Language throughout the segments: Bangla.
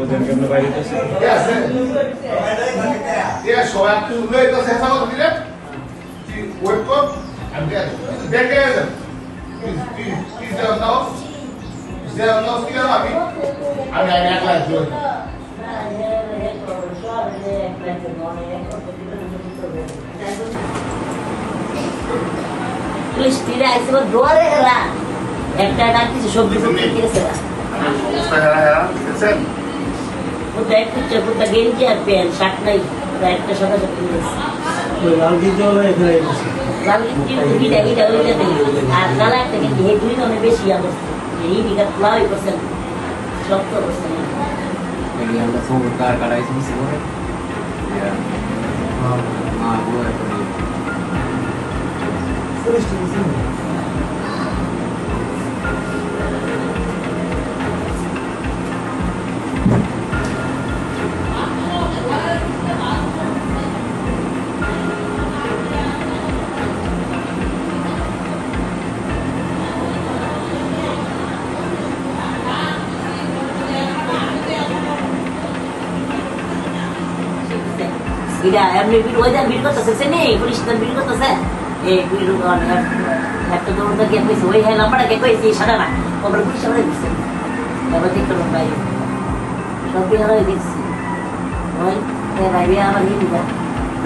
ওদের কেমন বাইরে আছে এরা সবাই শুনলে তো চেষ্টা করো দিলে ওয়েট কর আমি দেখে যাবেন কি দেওয়া দাও কি আমি একলা জোর পুলিশ তীরে আইসে ডোরে হেলা একটা ডাকিছে সবজি সবজি কিনেছে না ওটা একটা পুতা গেঞ্জি আর প্যান্ট শার্ট নাই একটা সকাল সকাল কিনেছে লাল গিয়ে হলো এখানে বসে লাল কিন্তু গিটা ওইটা দেই আর কালা একটা কিন্তু এই দুই অনেক বেশি আমার এই বিঘা ply percent 70% Jadi yang dah semua berkar kalau itu mesti boleh. Ya. Boleh boleh. Police team Tidak, yang lebih dua jam biru kata sini, polis dan biru kata saya. Biru kan, waktu tu orang tak kau isi, wah, lama dah kau isi sana lah. Kau berpolis apa lagi sih? Dapat itu orang baik. Tapi orang lagi sih, wah, baik apa ni juga.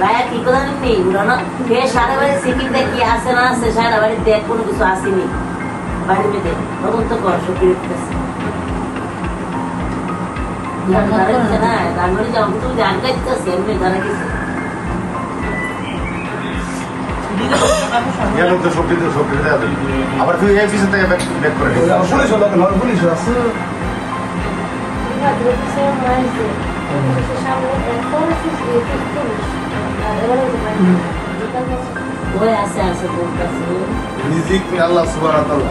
Layak ikut ni, urana. Kaya sana balik sikit dek ki asana, sana balik dek pun kusu asini. Balik ni dek, orang tu kau syukur itu. Yang darah sana, darah jam tu jangan kita sendiri darah kita. ইয়ার মধ্যে সবজি দেওয়া যাবে আবার তুই এই পিছন থেকে ব্যাক করে পুলিশ হলো কেন পুলিশ আছে রিজিক আল্লাহ সুবহানাহু ওয়া তাআলা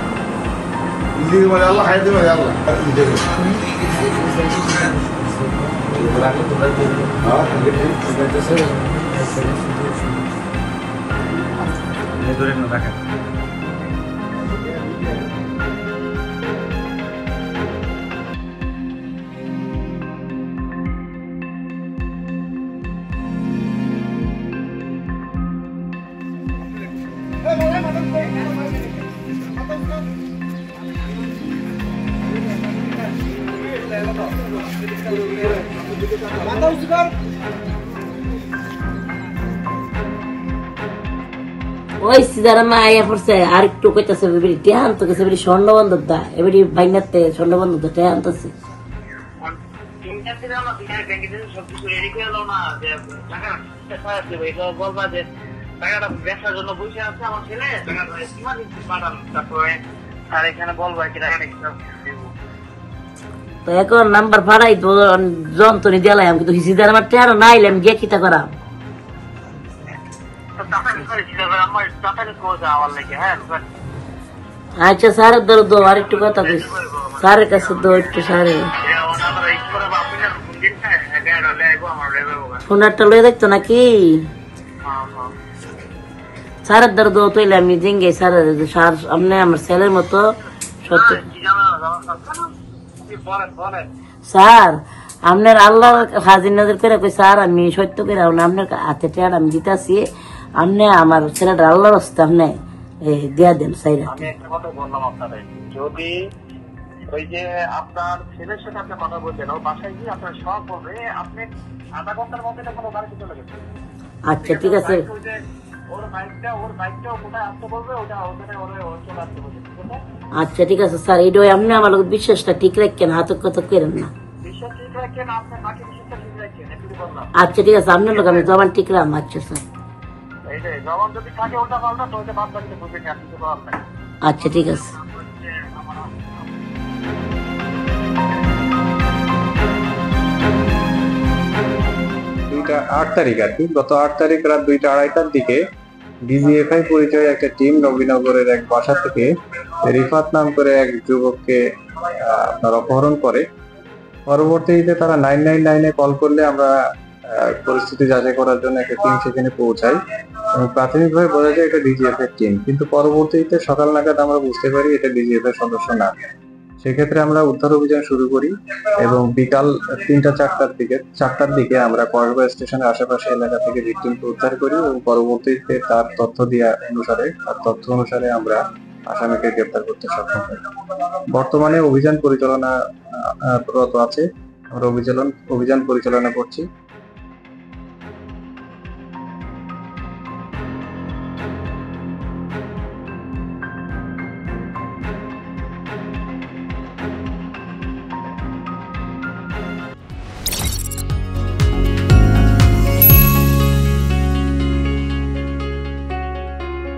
রিজিক মানে আল্লাহ খাইতে পারে আল্লাহ ধরে না রাখেন ওই সিদারামা আয়া পড়ছে আর একটু কইতাছে বেবি টিয়ান তো কইছে বেবি স্বর্ণবন্ধ দা এবারে বাইনাতে স্বর্ণবন্ধ দা টিয়ান তোছে তিনটা সিদারামা বিনা ব্যাংকে যে সব কিছু রেডি করে দাও না যে টাকা টাকা দেবে এটা বলবা যে টাকাটা ব্যবসার জন্য বসে আছে আমার ছেলে টাকাটা কিমান পাঠান তারপরে আর এখানে বলবা কি টাকাটা কি তো এখন নাম্বার ফাড়াই তো যন্ত্রণী দিলাম কিন্তু সিদারামা টিয়ান নাইলাম গিয়ে কিটা করা আচ্ছা স্যারের ধরো দো আর একটু কথা কইস স্যারের কাছে দো একটু স্যারের ফোনারটা লয়ে দেখতো নাকি স্যারের ধরো দো তৈলে আমি জিঙ্গে স্যারের স্যার আপনি আমার ছেলের মতো সত্য স্যার আপনার আল্লাহ হাজির নজর করে কই স্যার আমি সত্য করে আপনার হাতে টেয়ার আমি দিতেছি আপনি আমার ছেলেটা আল্লাহর রাস্তা আপনি দিয়া দেন সাইরা আমি একটা কথা বললাম আপনাদের যদি ওই যে আপনার ছেলের সাথে আপনি কথা বলছেন ও বাসায় গিয়ে আপনার সব বলবে আপনি আধা ঘন্টার মধ্যে কোনো বাড়িতে চলে গেছে আচ্ছা ঠিক আছে ওর বাইকটা কোথায় আসতে বলবে ওটা ওখানে ওর চলে আসতে বলবে ঠিক আছে আচ্ছা ঠিক আছে স্যার এইটা আপনি আমার বিশ্বাসটা ঠিক রাখেন হাতক কথা করেন না বিশ্বাস ঠিক রাখেন আপনার বাকি বিষয়টা ঠিক রাখেন একটু বললাম আচ্ছা ঠিক আছে আপনার লোক আমি জবান ঠিক রাখলাম আচ্ছা স্যার জবান যদি থাকে ওটা পাল্টা তো ওইটা বাদ বাকিতে বুঝে নিয়ে আসতে পারবেন আচ্ছা ঠিক আছে দুইটা 8 তারিখ আর কি গত 8 তারিখ রাত 2টা 2:30টার দিকে ডিজিএফআই পরিচয় একটা টিম নবীনগরের এক বাসা থেকে রিফাত নাম করে এক যুবককে আপনার অপহরণ করে। পরবর্তীতে তারা 999-এ কল করলে আমরা পরিস্থিতি যাচাই করার জন্য একটা টিম সেখানে পৌঁছাই এবং প্রাথমিকভাবে বোঝা যায় এটা ডিজিএফআই টিম, কিন্তু পরবর্তীতে সকাল নাগাদ আমরা বুঝতে পারি এটা ডিজিএফআই সদস্য না। সেক্ষেত্রে আমরা উদ্ধার অভিযান শুরু করি এবং বিকাল 3টা 4টার দিকে আমরা কসবা স্টেশনের আশেপাশে এলাকা থেকে ভিকটিমকে উদ্ধার করি এবং পরবর্তীতে তার তথ্য অনুসারে আমরা আসামিকে গ্রেপ্তার করতে সক্ষম হই। বর্তমানে অভিযান পরিচালনা আছে, আমরা অভিযান পরিচালনা করছি।